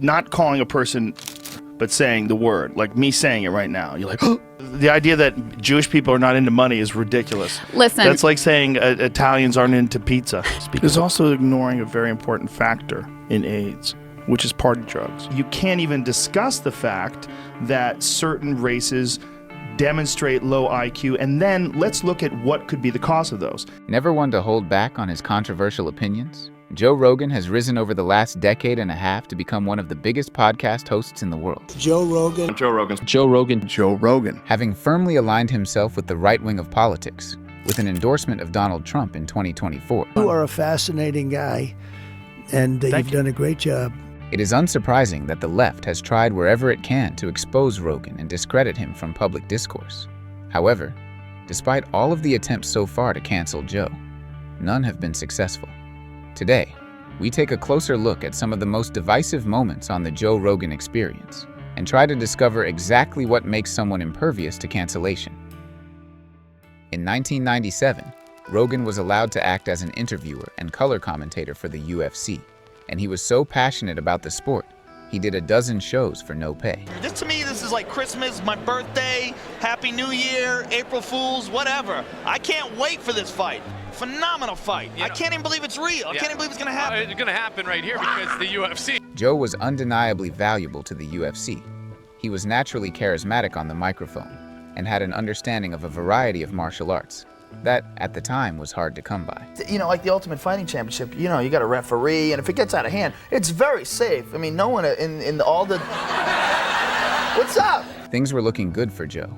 not calling a person, but saying the word, like me saying it right now. You're like, oh. The idea that Jewish people are not into money is ridiculous. Listen. That's like saying Italians aren't into pizza. There's also ignoring a very important factor in AIDS, which is party drugs. You can't even discuss the fact that certain races demonstrate low IQ, and then let's look at what could be the cause of those. Never one to hold back on his controversial opinions, Joe Rogan has risen over the last decade and a half to become one of the biggest podcast hosts in the world. Joe Rogan. Joe Rogan. Joe Rogan. Joe Rogan. Having firmly aligned himself with the right wing of politics, with an endorsement of Donald Trump in 2024. You are a fascinating guy, and you've done a great job. It is unsurprising that the left has tried wherever it can to expose Rogan and discredit him from public discourse. However, despite all of the attempts so far to cancel Joe, none have been successful. Today, we take a closer look at some of the most divisive moments on the Joe Rogan Experience and try to discover exactly what makes someone impervious to cancellation. In 1997, Rogan was allowed to act as an interviewer and color commentator for the UFC, and he was so passionate about the sport, he did a dozen shows for no pay. To me, this is like Christmas, my birthday, Happy New Year, April Fools, whatever. I can't wait for this fight. Phenomenal fight. I can't even believe it's real. I can't even believe it's going to happen. It's going to happen right here because the UFC. Joe was undeniably valuable to the UFC. He was naturally charismatic on the microphone and had an understanding of a variety of martial arts that, at the time, was hard to come by. You know, like the Ultimate Fighting Championship, you know, you got a referee, and if it gets out of hand, it's very safe. I mean, no one in all the... What's up? Things were looking good for Joe.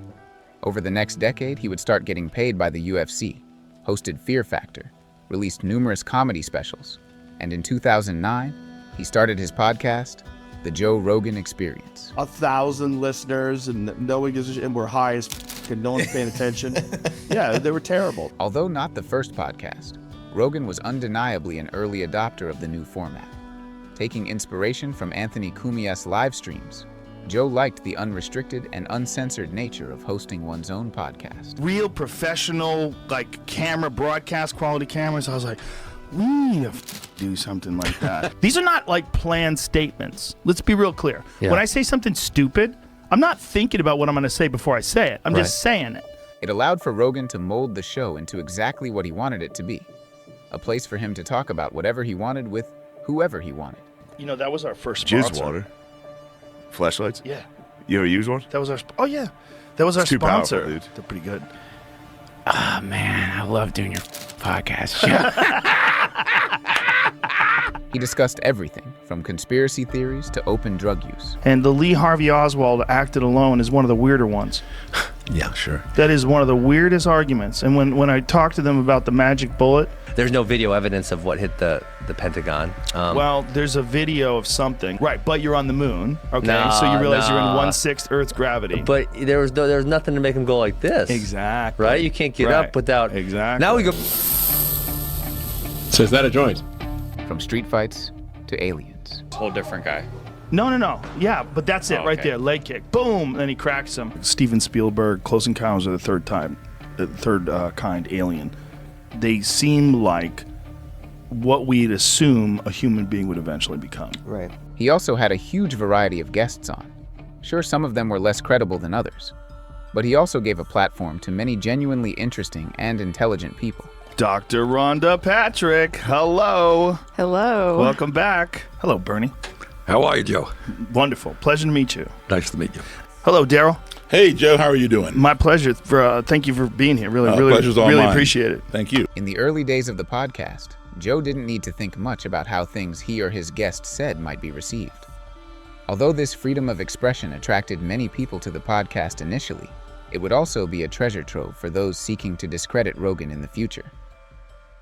Over the next decade, he would start getting paid by the UFC, hosted Fear Factor, released numerous comedy specials, and in 2009, he started his podcast, The Joe Rogan Experience. 1,000 listeners, and no one gives a shit, and we're high as and no one's paying attention. Yeah, they were terrible. Although not the first podcast, Rogan was undeniably an early adopter of the new format. Taking inspiration from Anthony Cumia's live streams, Joe liked the unrestricted and uncensored nature of hosting one's own podcast. Real professional, like camera, broadcast quality cameras. I was like, we need to do something like that. These are not like planned statements. Let's be real clear. Yeah. When I say something stupid, I'm not thinking about what I'm going to say before I say it. I'm just saying it. It allowed for Rogan to mold the show into exactly what he wanted it to be. A place for him to talk about whatever he wanted with whoever he wanted. You know, that was our first sponsor. Jizz water. Flashlights? Yeah. You ever use one? That was our... Oh, yeah. That was our Too sponsor. powerful, dude. They're pretty good. Oh, man, I love doing your podcast show. He discussed everything from conspiracy theories to open drug use. And the Lee Harvey Oswald acted alone is one of the weirder ones. Yeah, sure. That is one of the weirdest arguments. And when I talked to them about the magic bullet... There's no video evidence of what hit the Pentagon. Well, there's a video of something. Right, but you're on the moon. Okay, so you realize you're in 1/6 Earth's gravity. But there was nothing to make him go like this. Exactly. Right? You can't get up without... Exactly. Now we go... So is that a joint? From street fights to aliens. Whole different guy. No. Yeah, but that's it right okay. there. Leg kick. Boom. Then he cracks him. Steven Spielberg, Close Encounters of the Third Kind alien. They seem like what we'd assume a human being would eventually become. Right. He also had a huge variety of guests on. Sure, some of them were less credible than others, but he also gave a platform to many genuinely interesting and intelligent people. Dr. Rhonda Patrick, hello. Hello. Welcome back. Hello, Bernie. How are you, Joe? Wonderful. Pleasure to meet you. Nice to meet you. Hello, Daryl. Hey, Joe, how are you doing? My pleasure. Thank you for being here. Pleasure's all really mine. Appreciate it. Thank you. In the early days of the podcast, Joe didn't need to think much about how things he or his guest said might be received. Although this freedom of expression attracted many people to the podcast initially, it would also be a treasure trove for those seeking to discredit Rogan in the future.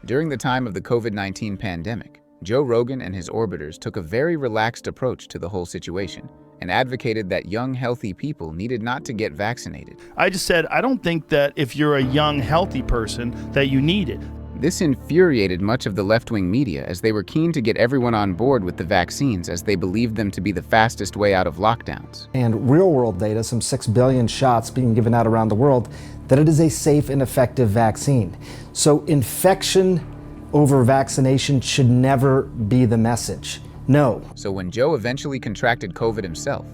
During the time of the COVID-19 pandemic, Joe Rogan and his orbiters took a very relaxed approach to the whole situation and advocated that young, healthy people needed not to get vaccinated. I just said, I don't think that if you're a young, healthy person that you need it. This infuriated much of the left-wing media as they were keen to get everyone on board with the vaccines as they believed them to be the fastest way out of lockdowns. And real-world data, some 6 billion shots being given out around the world, that it is a safe and effective vaccine. So infection over vaccination should never be the message. No. So when Joe eventually contracted COVID himself,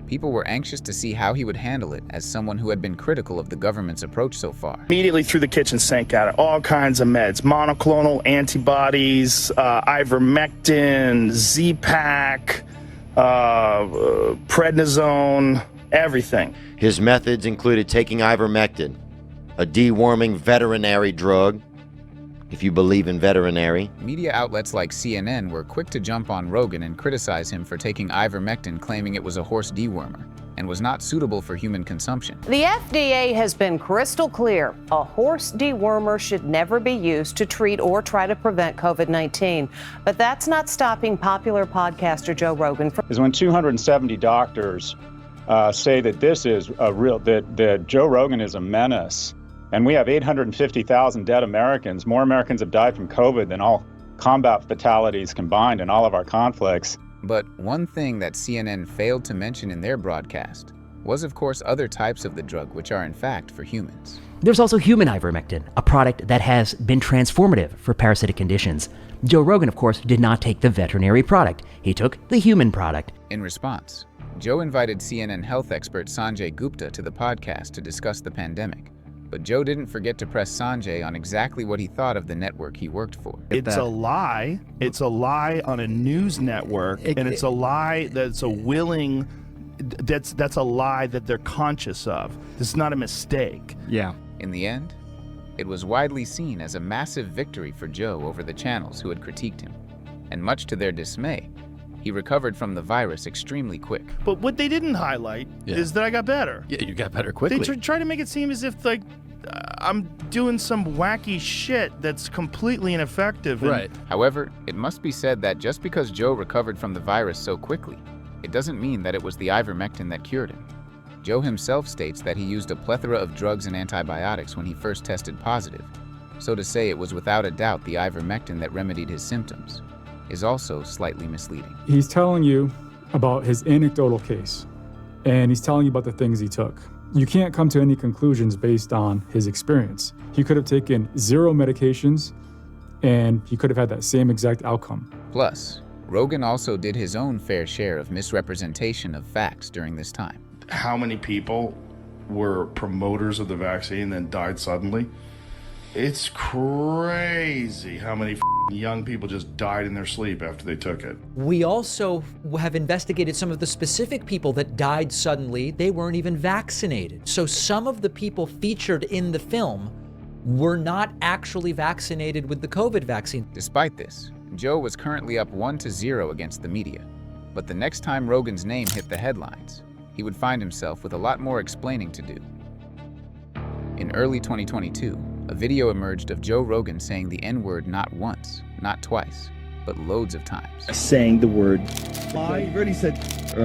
people were anxious to see how he would handle it as someone who had been critical of the government's approach so far. Immediately threw the kitchen sink at it. All kinds of meds, monoclonal antibodies, ivermectin, Z-Pak, prednisone, everything. His methods included taking ivermectin, a deworming veterinary drug, if you believe in veterinary. Media outlets like CNN were quick to jump on Rogan and criticize him for taking ivermectin, claiming it was a horse dewormer and was not suitable for human consumption. The FDA has been crystal clear. A horse dewormer should never be used to treat or try to prevent COVID-19. But that's not stopping popular podcaster Joe Rogan from... Is when 270 doctors say that this is a real, that Joe Rogan is a menace. And we have 850,000 dead Americans. More Americans have died from COVID than all combat fatalities combined in all of our conflicts. But one thing that CNN failed to mention in their broadcast was, of course, other types of the drug which are in fact for humans. There's also human ivermectin, a product that has been transformative for parasitic conditions. Joe Rogan, of course, did not take the veterinary product. He took the human product. In response, Joe invited CNN health expert Sanjay Gupta to the podcast to discuss the pandemic. But Joe didn't forget to press Sanjay on exactly what he thought of the network he worked for. It's a lie. It's a lie on a news network, and it's a lie that's a willing. That's a lie that they're conscious of. This is not a mistake. Yeah. In the end, it was widely seen as a massive victory for Joe over the channels who had critiqued him. And much to their dismay, he recovered from the virus extremely quick. But what they didn't highlight is that I got better. Yeah, you got better quickly. They try to make it seem as if like I'm doing some wacky shit that's completely ineffective. Right. However, it must be said that just because Joe recovered from the virus so quickly, it doesn't mean that it was the ivermectin that cured him. Joe himself states that he used a plethora of drugs and antibiotics when he first tested positive. So to say it was without a doubt the ivermectin that remedied his symptoms is also slightly misleading. He's telling you about his anecdotal case, and he's telling you about the things he took. You can't come to any conclusions based on his experience. He could have taken 0 medications, and he could have had that same exact outcome. Plus, Rogan also did his own fair share of misrepresentation of facts during this time. How many people were promoters of the vaccine and then died suddenly? It's crazy how many young people just died in their sleep after they took it. We also have investigated some of the specific people that died suddenly. They weren't even vaccinated. So some of the people featured in the film were not actually vaccinated with the COVID vaccine. Despite this, Joe was currently up 1-0 against the media. But the next time Rogan's name hit the headlines, he would find himself with a lot more explaining to do. In early 2022, a video emerged of Joe Rogan saying the N-word not once, not twice, but loads of times. Saying the word you've already said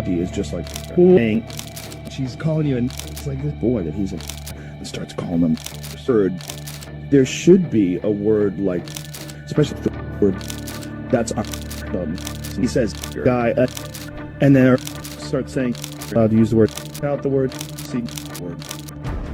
he is just like saying she's calling you, and it's like this boy that he's a and starts calling them third. There should be a word like, especially the word that's he says guy and then starts saying to use the word out the word see word.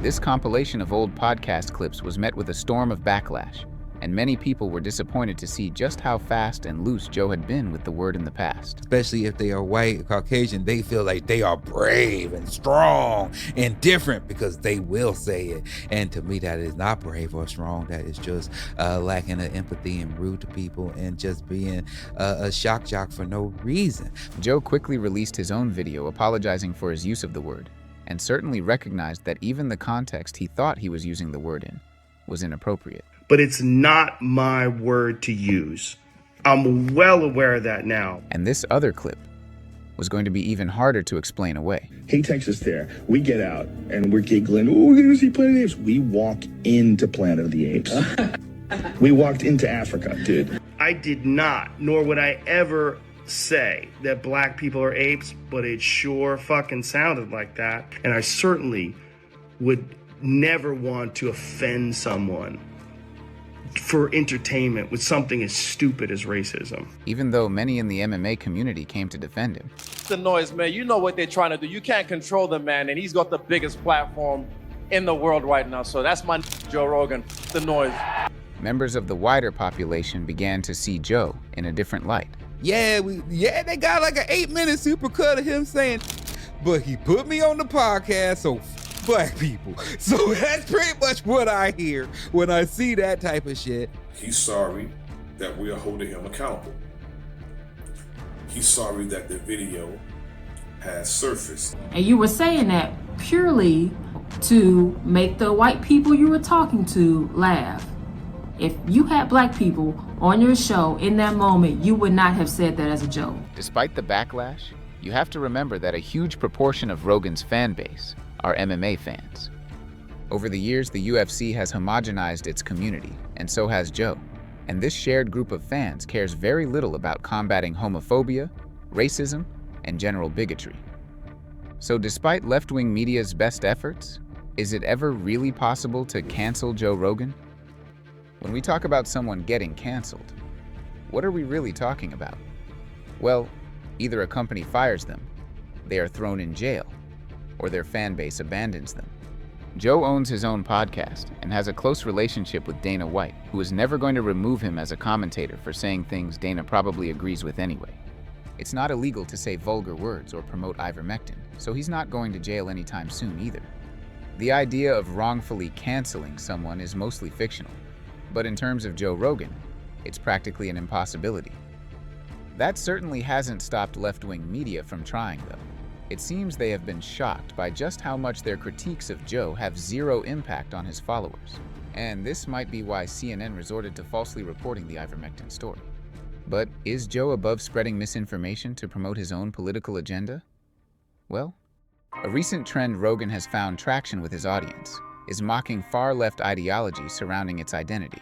This compilation of old podcast clips was met with a storm of backlash, and many people were disappointed to see just how fast and loose Joe had been with the word in the past. Especially if they are white, Caucasian, they feel like they are brave and strong and different because they will say it. And to me, that is not brave or strong. That is just lacking of empathy and rude to people and just being a shock jock for no reason. Joe quickly released his own video apologizing for his use of the word, and certainly recognized that even the context he thought he was using the word in was inappropriate. But it's not my word to use. I'm well aware of that now. And this other clip was going to be even harder to explain away. He takes us there. We get out and we're giggling. Oh, we're going to see Planet of the Apes. We walk into Planet of the Apes. We walked into Africa, dude. I did not, nor would I ever say that black people are apes, but it sure fucking sounded like that. And I certainly would never want to offend someone for entertainment with something as stupid as racism. Even though many in the MMA community came to defend him. The noise, man. You know what they're trying to do. You can't control the man, and he's got the biggest platform in the world right now. So that's my Joe Rogan. The noise. Members of the wider population began to see Joe in a different light, Yeah, they got like an 8-minute supercut of him saying, but he put me on the podcast, so black people. So that's pretty much what I hear when I see that type of shit. He's sorry that we are holding him accountable. He's sorry that the video has surfaced. And you were saying that purely to make the white people you were talking to laugh. If you had black people on your show in that moment, you would not have said that as a joke. Despite the backlash, you have to remember that a huge proportion of Rogan's fan base are MMA fans. Over the years, the UFC has homogenized its community, and so has Joe. And this shared group of fans cares very little about combating homophobia, racism, and general bigotry. So despite left-wing media's best efforts, is it ever really possible to cancel Joe Rogan? When we talk about someone getting canceled, what are we really talking about? Well, either a company fires them, they are thrown in jail, or their fan base abandons them. Joe owns his own podcast and has a close relationship with Dana White, who is never going to remove him as a commentator for saying things Dana probably agrees with anyway. It's not illegal to say vulgar words or promote ivermectin, so he's not going to jail anytime soon either. The idea of wrongfully canceling someone is mostly fictional, but in terms of Joe Rogan, it's practically an impossibility. That certainly hasn't stopped left-wing media from trying, though. It seems they have been shocked by just how much their critiques of Joe have zero impact on his followers. And this might be why CNN resorted to falsely reporting the ivermectin story. But is Joe above spreading misinformation to promote his own political agenda? Well, a recent trend Rogan has found traction with his audience is mocking far-left ideology surrounding its identity.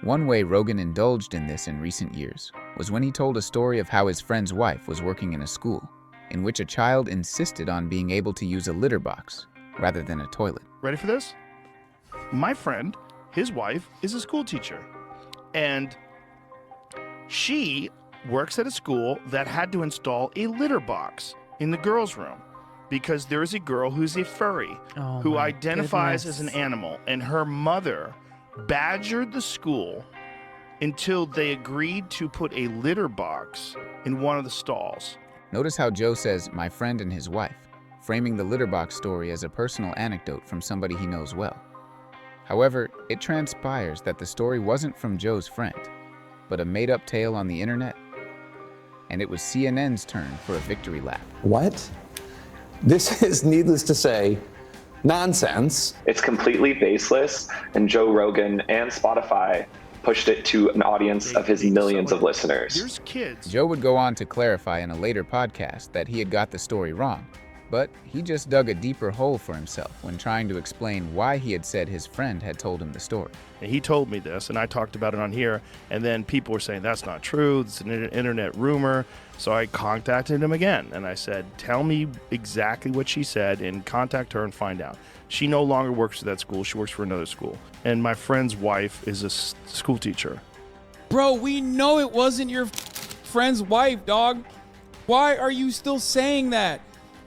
One way Rogan indulged in this in recent years was when he told a story of how his friend's wife was working in a school in which a child insisted on being able to use a litter box rather than a toilet. Ready for this? My friend, his wife, is a school teacher, and she works at a school that had to install a litter box in the girls' room because there is a girl who's a furry who identifies as an animal, and her mother badgered the school until they agreed to put a litter box in one of the stalls. Notice how Joe says, my friend and his wife, framing the litter box story as a personal anecdote from somebody he knows well. However, it transpires that the story wasn't from Joe's friend, but a made-up tale on the internet. And it was CNN's turn for a victory lap. What? This is, needless to say, nonsense. It's completely baseless, and Joe Rogan and Spotify pushed it to an audience of his millions of listeners. There's kids. Joe would go on to clarify in a later podcast that he had got the story wrong, but he just dug a deeper hole for himself when trying to explain why he had said his friend had told him the story. And he told me this, and I talked about it on here, and then people were saying, that's not true, it's an internet rumor. So I contacted him again, and I said, tell me exactly what she said, and contact her and find out. She no longer works at that school, she works for another school. And my friend's wife is a school teacher. Bro, we know it wasn't your friend's wife, dog. Why are you still saying that?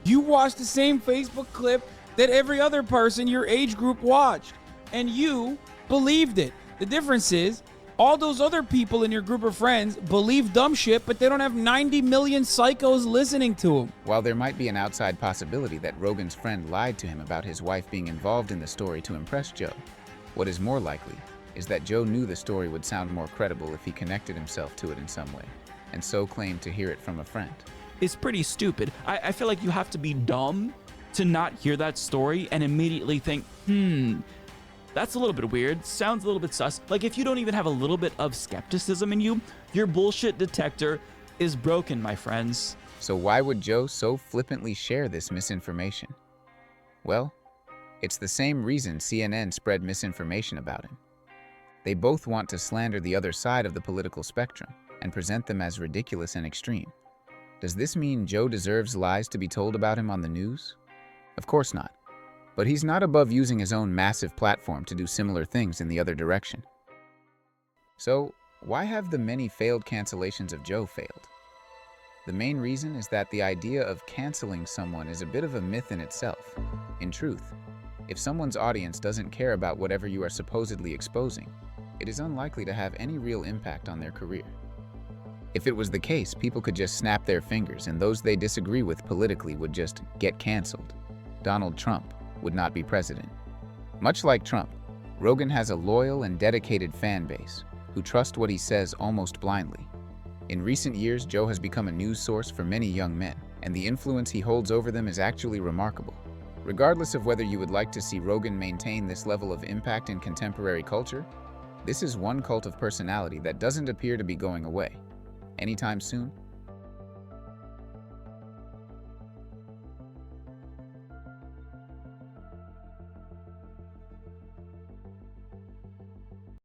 You watched the same Facebook clip that every other person your age group watched, and you believed it. The difference is, all those other people in your group of friends believe dumb shit, but they don't have 90 million psychos listening to them. While there might be an outside possibility that Rogan's friend lied to him about his wife being involved in the story to impress Joe, what is more likely is that Joe knew the story would sound more credible if he connected himself to it in some way, and so claimed to hear it from a friend. It's pretty stupid. I feel like you have to be dumb to not hear that story and immediately think, that's a little bit weird, sounds a little bit sus. Like, if you don't even have a little bit of skepticism in you, your bullshit detector is broken, my friends. So why would Joe so flippantly share this misinformation? Well, it's the same reason CNN spread misinformation about him. They both want to slander the other side of the political spectrum and present them as ridiculous and extreme. Does this mean Joe deserves lies to be told about him on the news? Of course not. But he's not above using his own massive platform to do similar things in the other direction. So, why have the many failed cancellations of Joe failed? The main reason is that the idea of canceling someone is a bit of a myth in itself. In truth, if someone's audience doesn't care about whatever you are supposedly exposing, it is unlikely to have any real impact on their career. If it was the case, people could just snap their fingers and those they disagree with politically would just get canceled. Donald Trump would not be president. Much like Trump, Rogan has a loyal and dedicated fan base who trust what he says almost blindly. In recent years, Joe has become a news source for many young men, and the influence he holds over them is actually remarkable. Regardless of whether you would like to see Rogan maintain this level of impact in contemporary culture, this is one cult of personality that doesn't appear to be going away anytime soon.